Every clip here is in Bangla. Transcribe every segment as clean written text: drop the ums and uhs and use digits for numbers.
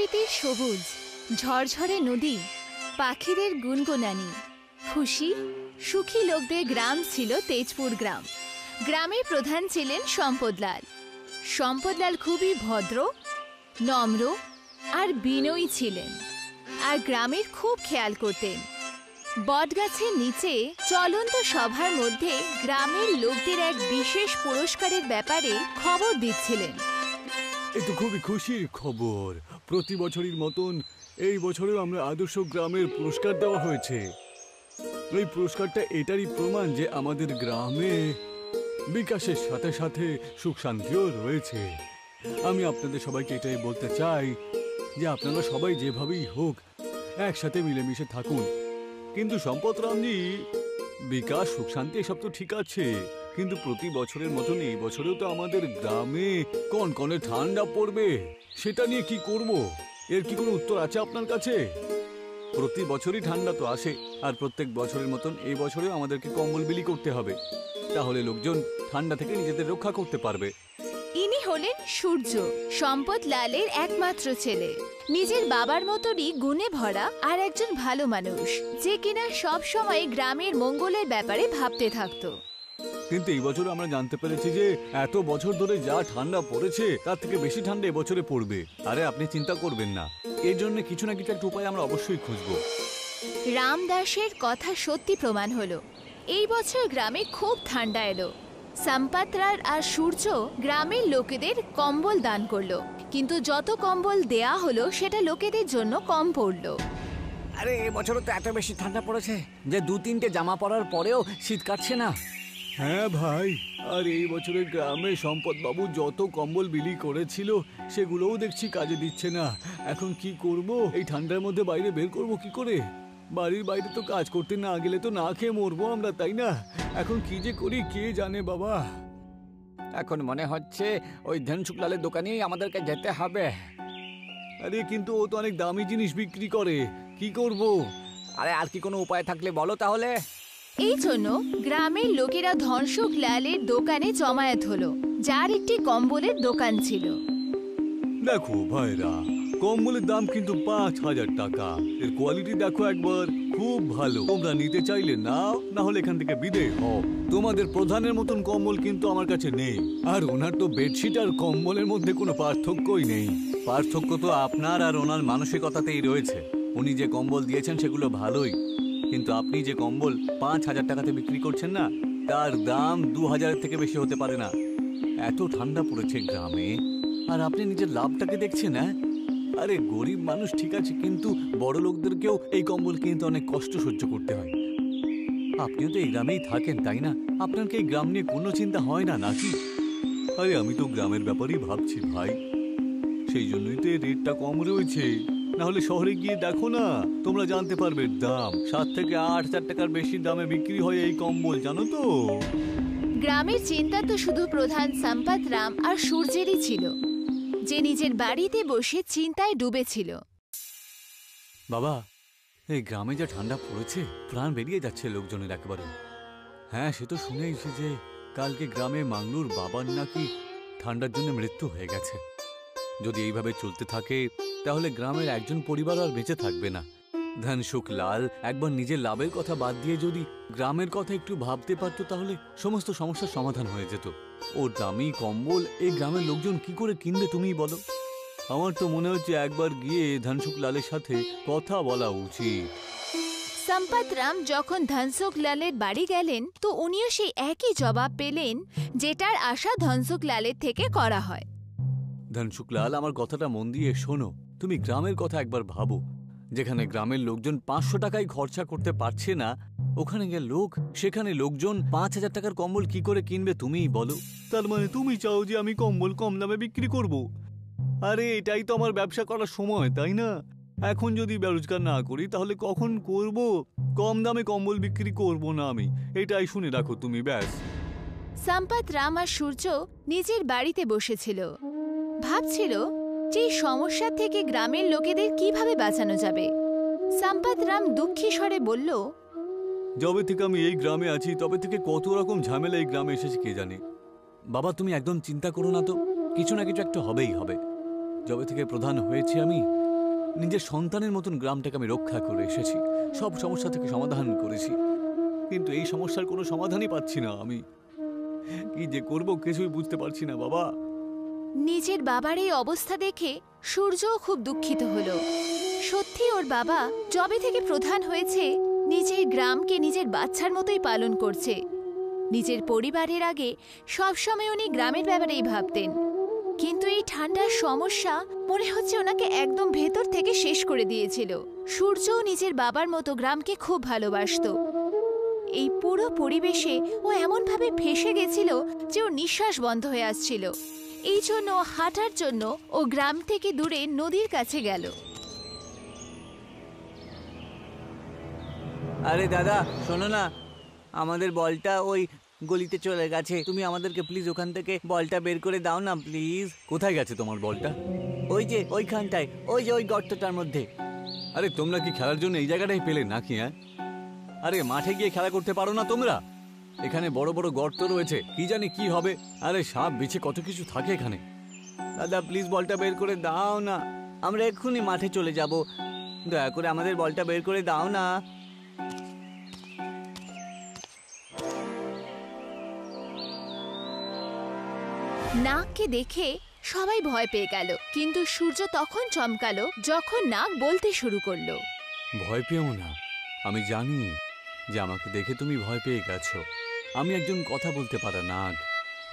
প্রকৃতির সবুজ, ঝরঝরে নদী, পাখিদের গুনগুনানি, খুশি সুখী লোকদের গ্রাম ছিল তেজপুর গ্রাম। গ্রামের প্রধান ছিলেন সম্পদলাল। সম্পদলাল খুবই ভদ্র, নম্র আর বিনয়ী ছিলেন, আর গ্রামের খুব খেয়াল করতেন। বটগাছের নিচে চলন্ত সভার মধ্যে গ্রামের লোকদের এক বিশেষ পুরস্কারের ব্যাপারে খবর দিচ্ছিলেন। এ তো খুবই খুশির খবর। প্রতি বছরের মতন এই বছরেও আমরা আদর্শ গ্রামের পুরস্কার দেওয়া হয়েছে। এই পুরস্কারটা এটারই প্রমাণ যে আমাদের গ্রামে বিকাশের সাথে সাথে সুখ শান্তিও রয়েছে। আমি আপনাদের সবাইকে এটাই বলতে চাই যে আপনারা সবাই যেভাবেই হোক একসাথে মিলেমিশে থাকুন। কিন্তু সম্পদরামজি, বিকাশ সুখ শান্তি এসব তো ঠিক আছে, কিন্তু প্রতি বছরের মতন এই বছরেও তো আমাদের গ্রামে কনকনে ঠান্ডা পড়বে। সেটা নিয়ে কি করব? এর কি কোনো উত্তর আছে আপনার কাছে? প্রতি বছরই ঠান্ডা তো আসে, আর প্রত্যেক বছরের মতন এই বছরেও আমাদেরকে কম্বল বিলি করতে হবে, তাহলে লোকজন ঠান্ডা থেকে নিজেদের রক্ষা করতে পারবে। ইনি হলেন সূর্য, সম্পদলালের একমাত্র ছেলে। নিজের বাবার মতনই গুণে ভরা আর একজন ভালো মানুষ, যে কিনা সব সময় গ্রামের মঙ্গলের ব্যাপারে ভাবতে থাকতো। কিন্তু এই বছর আমরা জানতে পেরেছি যে এত বছর ধরে যা ঠান্ডা পড়েছে তার থেকে বেশি ঠান্ডা এবছরে পড়বে। আরে আপনি চিন্তা করবেন না, এর জন্য কিছু না কিছু একটা উপায় আমরা অবশ্যই খুঁজবো। রামদাসের কথা সত্যি প্রমাণ হলো। এই বছর গ্রামে খুব ঠান্ডা এলো। সম্পদলাল আর সূর্য গ্রামের লোকেদের কম্বল দান করলো, কিন্তু যত কম্বল দেয়া হলো সেটা লোকেদের জন্য কম পড়লো। আরে এবছরও তো এত বেশি ঠান্ডা পড়েছে যে 2-3টে জামা পরার পরেও শীত কাটছে না। হ্যাঁ ভাই, আর এই বছরের গ্রামে সম্পদবাবু যত কম্বল বিলি করেছিল সেগুলোও দেখছি কাজে দিচ্ছে না। এখন কি করব? এই ঠান্ডার মধ্যে বাইরে বের করব কি করে? বাড়ির বাইরে তো কাজ করতে না গেলে তো না খেয়ে মরবো আমরা, তাই না? এখন কি যে করি কে জানে বাবা। এখন মনে হচ্ছে ওই ধনসুখলালের দোকানেই আমাদেরকে যেতে হবে। আরে কিন্তু ও তো অনেক দামি জিনিস বিক্রি করে, কি করব? আরে আর কি কোনো উপায় থাকলে বলো তাহলে। এই জন্য গ্রামের লোকেরা ধনসুখলালের দোকানে জমায়েত হলো, যার একটি কম্বলের দোকান ছিল। দেখো ভাইরা, কম্বলের দাম কিন্তু 5,000 টাকা। এর কোয়ালিটি দেখো একবার, খুব ভালো। তোমরা নিতে চাইলে নাও, না হলে এখান থেকে বিদেয় হও। তোমাদের প্রধানের মতন কম্বল কিন্তু আমার কাছে নেই, আর ওনার তো বেডশিট আর কম্বলের মধ্যে কোনো পার্থক্যই নেই। পার্থক্য তো আপনার আর ওনার মানসিকতাতেই রয়েছে। উনি যে কম্বল দিয়েছেন সেগুলো ভালোই, কিন্তু আপনি যে কম্বল 5,000 টাকাতে বিক্রি করছেন না, তার দাম 2,000-এর থেকে বেশি হতে পারে না। এত ঠান্ডা পড়েছে গ্রামে, আর আপনি নিজের লাভটাকে দেখছেন না? আরে গরিব মানুষ ঠিক আছে, কিন্তু বড় লোকদেরকেও এই কম্বল কিনতে অনেক কষ্ট সহ্য করতে হয়। আপনিও তো এই গ্রামেই থাকেন, তাই না? আপনার কি এই গ্রাম নিয়ে কোনো চিন্তা হয় না নাকি? আরে আমি তো গ্রামের ব্যাপারেই ভাবছি ভাই, সেই জন্যই তো এই রেটটা কম রয়েছে। না হলে শহরে গিয়ে দেখো না, তোমরা জানতে পারবে দাম 7 থেকে 8,000 টাকার বেশি দামে বিক্রি হয় এই কম্বল, জানো তো? গ্রামের চিন্তা তো শুধু প্রধান সম্পদরাম আর সূর্যেরই ছিল, যে নিজের বাড়িতে বসে চিন্তায় ডুবেছিল। বাবা, এই গ্রামে যা ঠান্ডা পড়েছে, প্রাণ বেরিয়ে যাচ্ছে লোকজনের একেবারে। হ্যাঁ, সে তো শুনেছি যে কালকে গ্রামে মাংলুর বাবার নাকি ঠান্ডার জন্য মৃত্যু হয়ে গেছে। যদি এইভাবে চলতে থাকে তাহলে গ্রামের একজন পরিবার আর বেঁচে থাকবে না। ধনসুখলাল একবার নিজের লাভের কথা বাদ দিয়ে যদি গ্রামের কথা একটু ভাবতে পারত, তাহলে সমস্ত সমস্যার সমাধান হয়ে যেত। ওর দামি কম্বল এই গ্রামের লোকজন কি করে কিনবে তুমিই বলো? আমার তো মনে হচ্ছে একবার গিয়ে ধনসুখলালের সাথে কথা বলা উচিত। সম্পদরাম যখন ধনসুখলালের বাড়ি গেলেন, তো উনিও সেই একই জবাব পেলেন যেটার আশা ধনসুখলালের থেকে করা হয়। ধনসুখলাল, আমার কথাটা মন দিয়ে শোনো। তুমি গ্রামের কথা একবার ভাবো। যেখানে গ্রামের লোকজন 500 টাকায় খরচা করতে পারছে না, ওখানে গিয়ে সেখানে লোকজন 5,000 টাকার কম্বল কি করে কিনবে তুমিই বলো? তার মানে তুমি চাও যে আমি কম্বল কম দামে বিক্রি করব? আরে এটাই তো আমার ব্যবসা করার সময়, তাই না? এখন যদি রোজগার না করি তাহলে কখন করব? কম দামে কম্বল বিক্রি করব না আমি, এটাই শুনে রাখো তুমি, ব্যাস। সম্পদরাম আর সূর্য নিজের বাড়িতে বসেছিল, ভাবছিল যে সমস্যা থেকে গ্রামের লোকেদের কিভাবে বাঁচানো যাবে। সম্পদরাম দুঃখী স্বরে বলল, যবে থেকে আমি এই গ্রামে আছি তবে থেকে কত রকম ঝামেলা এই গ্রামে এসেছে কে জানে। বাবা, তুমি একদম চিন্তা করো না তো, কিছু না কিছু একটা হবেই হবে। যবে থেকে প্রধান হয়েছে আমি, নিজের সন্তানের মতন গ্রামটাকে আমি রক্ষা করে এসেছি, সব সমস্যা থেকে সমাধান করেছি, কিন্তু এই সমস্যার কোনো সমাধানই পাচ্ছি না। আমি কি যে করব কিছুই বুঝতে পারছি না বাবা। নিজের বাবার এই অবস্থা দেখে সূর্যও খুব দুঃখিত হলো। সত্যি ওর বাবা যবে থেকে প্রধান হয়েছে নিজের গ্রামকে নিজের বাচ্চার মতোই পালন করছে। নিজের পরিবারের আগে সবসময় উনি গ্রামের ব্যাপারেই ভাবতেন, কিন্তু এই ঠান্ডার সমস্যা মনে হচ্ছে ওনাকে একদম ভেতর থেকে শেষ করে দিয়েছিল। সূর্যও নিজের বাবার মতো গ্রামকে খুব ভালোবাসতো। এই পুরো পরিবেশে ও এমনভাবে ফেঁসে গেছিল যে ওর নিঃশ্বাস বন্ধ হয়ে আসছিল। এই জন্য হাঁটার জন্য ও গ্রাম থেকে দূরে নদীর কাছে গেল। আরে দাদা শোনো না, আমাদের বলটা ওই গলিতে চলে গেছে। তুমি আমাদেরকে প্লিজ ওখান থেকে বলটা বের করে দাও না প্লিজ। কোথায় গেছে তোমার বলটা? ওই যে ওইখানটায়, ওই যে ওই গর্তটার মধ্যে। আরে তোমরা কি খেলার জন্য এই জায়গাটাই পেলে নাকি? হ্যাঁ, আরে মাঠে গিয়ে খেলা করতে পারো না তোমরা? এখানে বড় বড় গর্ত রয়েছে, কি জানি কি হবে। আরে সাপ বিছে কত কিছু থাকে এখানে। দাদা প্লিজ বলটা বের করে দাও না, আমরা এক্ষুনি মাঠে চলে যাব। দয়া করে আমাদের বলটা বের করে দাও না। নাগকে দেখে সবাই ভয় পেয়ে গেল, কিন্তু সূর্য তখন চমকালো যখন নাগ বলতে শুরু করলো। ভয় পেও না, আমি জানি যে আমাকে দেখে তুমি ভয় পেয়ে গেছো। আমি একজন কথা বলতে পারা নাগ।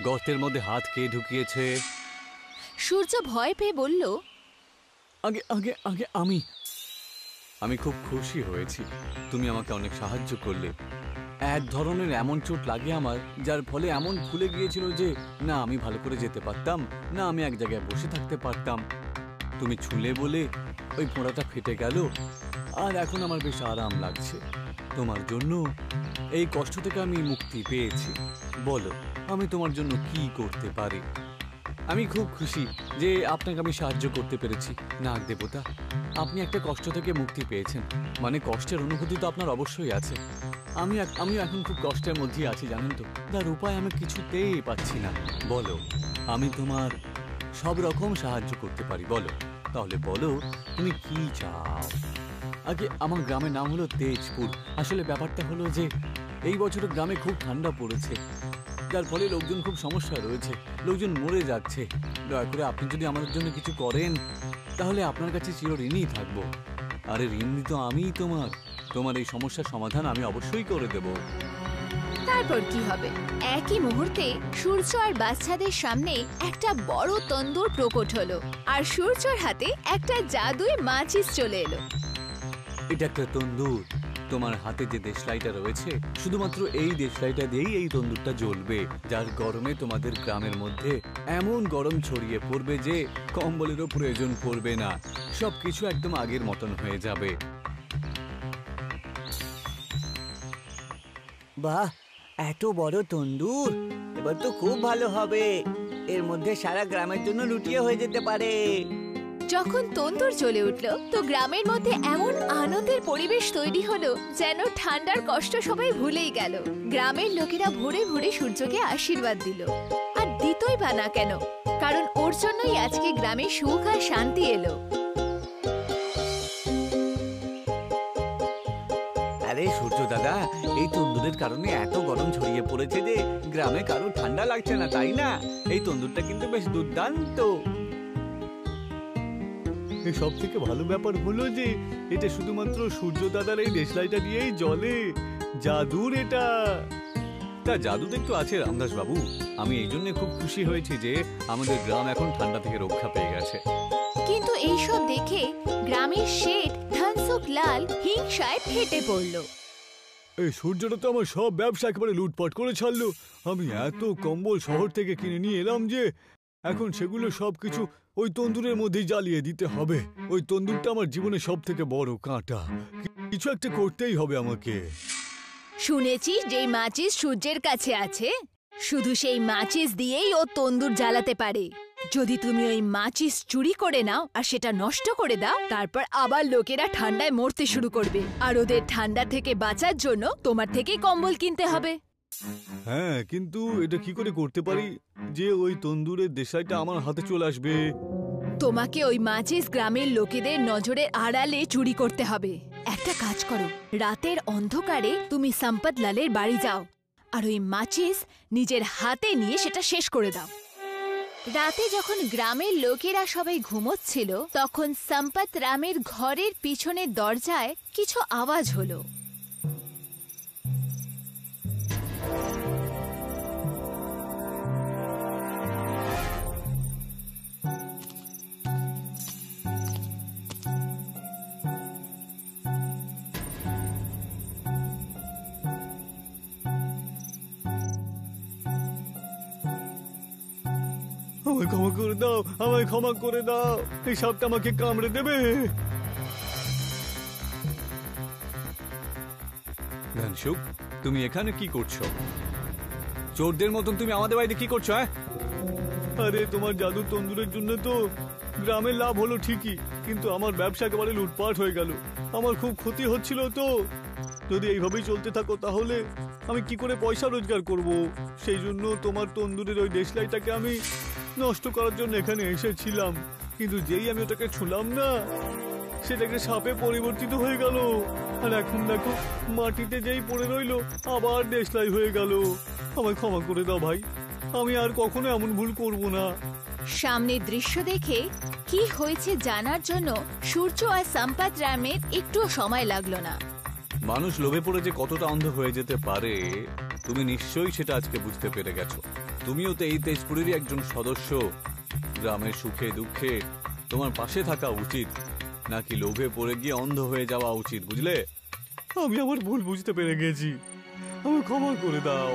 গর্তের মধ্যে হাত কে ঢুকিয়েছে? সূর্য ভয় পেয়ে বলল, আগে আগে আগে আমি খুব খুশি হয়েছি, তুমি আমাকে অনেক সাহায্য করলে। এক ধরনের এমন চোট লাগে আমার, যার ফলে এমন ফুলে গিয়েছিল যে না আমি ভালো করে যেতে পারতাম, না আমি এক জায়গায় বসে থাকতে পারতাম। তুমি ছুঁলে বলে ওই ফোঁড়াটা ফেটে গেল, আর এখন আমার বেশ আরাম লাগছে। তোমার জন্য এই কষ্ট থেকে আমি মুক্তি পেয়েছি। বলো আমি তোমার জন্য কি করতে পারি? আমি খুব খুশি যে আপনাকে আমি সাহায্য করতে পেরেছি। নাগ দেবতা, আপনি একটা কষ্ট থেকে মুক্তি পেয়েছেন, মানে কষ্টের অনুভূতি তো আপনার অবশ্যই আছে। আমিও এখন খুব কষ্টের মধ্যেই আছি জানেন তো, তার উপায় আমি কিছুতেই পাচ্ছি না। বলো আমি তোমার সব রকম সাহায্য করতে পারি। বলো তাহলে, বলো তুমি কি চাও। আগে আমার গ্রামের নাম হলো তেজপুর। আসলে ব্যাপারটা হলো যে এই বছর গ্রামে খুব ঠান্ডা পড়েছে, যার ফলে লোকজন খুব সমস্যায় রয়েছে, লোকজন মরে যাচ্ছে। দয়া করে আপনি যদি আমাদের জন্য কিছু করেন তাহলে আপনার কাছে চিরঋণী থাকবো। আরে ঋণী তো আমিই তোমার এই সমস্যার সমাধান আমি অবশ্যই করে দেব। তারপর কি হবে? একই মুহূর্তে সূর্য আর বাচ্চাদের সামনে একটা বড় তন্দুর প্রকট হলো, আর সূর্যর হাতে একটা জাদুই মাচিস চলে এলো। এটা একটা তন্দুর। তোমার হাতে যে দেশলাইটা রয়েছে, শুধুমাত্র এই দেশলাইটা দিয়েই এই তন্দুরটা জ্বলবে, যার গরমে তোমাদের গ্রামের মধ্যে এমন গরম ছড়িয়ে পড়বে যে কম্বলেরও প্রয়োজন পড়বে না। সবকিছু একদম আগের মতন হয়ে যাবে। বাহ, এত বড় তন্দুর! এবার তো খুব ভালো হবে। এর মধ্যে সারা গ্রামের জন্য রুটিও হয়ে যেতে পারে। যখন তন্দুর জ্বলে উঠল তো গ্রামের মধ্যে এমন আনন্দের পরিবেশ তৈরি হলো যেন ঠান্ডার কষ্ট সবাই ভুলেই গেল। গ্রামের লোকেরা ভোরে ভোরে সূর্যকে আশীর্বাদ দিল, আর দিতই বা না কেন, কারণ ওর জন্যই আজকে গ্রামে সুখ আর শান্তি এলো। আরে সূর্য দাদা, এই তন্দুরের কারণে এত গরম ছড়িয়ে পড়েছে যে গ্রামে কারো ঠান্ডা লাগছে না, তাই না? এই তন্দুরটা কিন্তু বেশ দুর্দান্ত। সব থেকে ভালো ব্যাপার হলো যে এটা শুধুমাত্র সূর্য দাদার এই দেশলাইটা দিয়েই জ্বলে। জাদুর এটা। তা জাদু তো একটু আছে রামদাস বাবু। আমি এই জন্য খুব খুশি হয়েছি যে আমাদের গ্রাম এখন ঠান্ডা থেকে রক্ষা পেয়ে গেছে। কিন্তু এইসব দেখে গ্রামের শেঠ ধনসুখ লাল হিংসায় ফেটে পড়ল। এই সূর্যটা তো আমার সব ব্যবসা একেবারে লুটপাট করে ছাড়লো। আমি এত কম্বল শহর থেকে কিনে নিয়ে এলাম যে এখন সেগুলো সবকিছু ওই তন্দুরের মধ্যেই জ্বালিয়ে দিতে হবে। ওই তন্দুরটা আমার জীবনে সব থেকে বড় কাঁটা। কিছু একটা করতেই হবে আমাকে। শুনেছি যে মাচিস সূর্যের কাছে আছে, শুধু সেই মাচিস দিয়েই ও তন্দুর জ্বালাতে পারে। যদি তুমি ওই মাচিস চুরি করে নাও আর সেটা নষ্ট করে দাও, তারপর আবার লোকেরা ঠান্ডায় মরতে শুরু করবে, আর ওদের ঠান্ডা থেকে বাঁচার জন্য তোমার থেকেই কম্বল কিনতে হবে। হ্যাঁ, কিন্তু এটা কি করে করতে পারি যে ওই তন্দুরের দেশাইটা আমার হাতে চলে আসবে? তোমাকে ওই মাচিস গ্রামের লোকেদের নজরের আড়ালে চুরি করতে হবে। একটা কাজ করো, রাতের অন্ধকারে তুমি সম্পত লালের বাড়ি যাও আর ওই মাচিস নিজের হাতে নিয়ে সেটা শেষ করে দাও। রাতে যখন গ্রামের লোকেরা সবাই ঘুমোচ্ছিল তখন সম্পত রামের ঘরের পিছনের দরজায় কিছু আওয়াজ হলো। আমায় ক্ষমা করে দাও, আমায় ক্ষমা করে দাও, এই সাপটা আমাকে কামড়ে দেবে। ঘনশুক, তুমি এখানে কি করছো? চোরদের মতন তুমি আমাদের বাড়িতে কি করছো? আরে তোমার জাদু তন্দুরের জন্য তো গ্রামের লাভ হলো ঠিকই, কিন্তু আমার ব্যবসা একেবারে লুটপাট হয়ে গেল। আমার খুব ক্ষতি হচ্ছিল। তো যদি এইভাবেই চলতে থাকো তাহলে আমি কি করে পয়সা রোজগার করব? সেই জন্য তোমার তন্দুরের ওই দেশলাইটাকে আমি নষ্ট করার জন্য এখানে এসেছিলাম, কিন্তু যেই আমি ওটাকে ছুঁলাম না সেটাকে সাপে পরিবর্তিত হয়ে গেল। আর এখন দেখো মাটিতে যেই পড়ে রইলো আবার দেশলাই হয়ে গেল। আমায় ক্ষমা করে দাও ভাই, আমি আর কখনো এমন ভুল করব না। সামনের দৃশ্য দেখে কি হয়েছে জানার জন্য সূর্য আর সম্পত রামের একটুও সময় লাগলো না। মানুষ লোভে পড়ে যে কতটা অন্ধ হয়ে যেতে পারে তুমি নিশ্চয়ই সেটা আজকে বুঝতে পেরে গেছো। তুমিও তো এই তেজপুরেরই একজন সদস্য। গ্রামের সুখে দুঃখে তোমার পাশে থাকা উচিত, নাকি লোভে পড়ে গিয়ে অন্ধ হয়ে যাওয়া উচিত, বুঝলে? আমি আমার ভুল বুঝতে পেরে গেছি, আমাকে ক্ষমা করে দাও।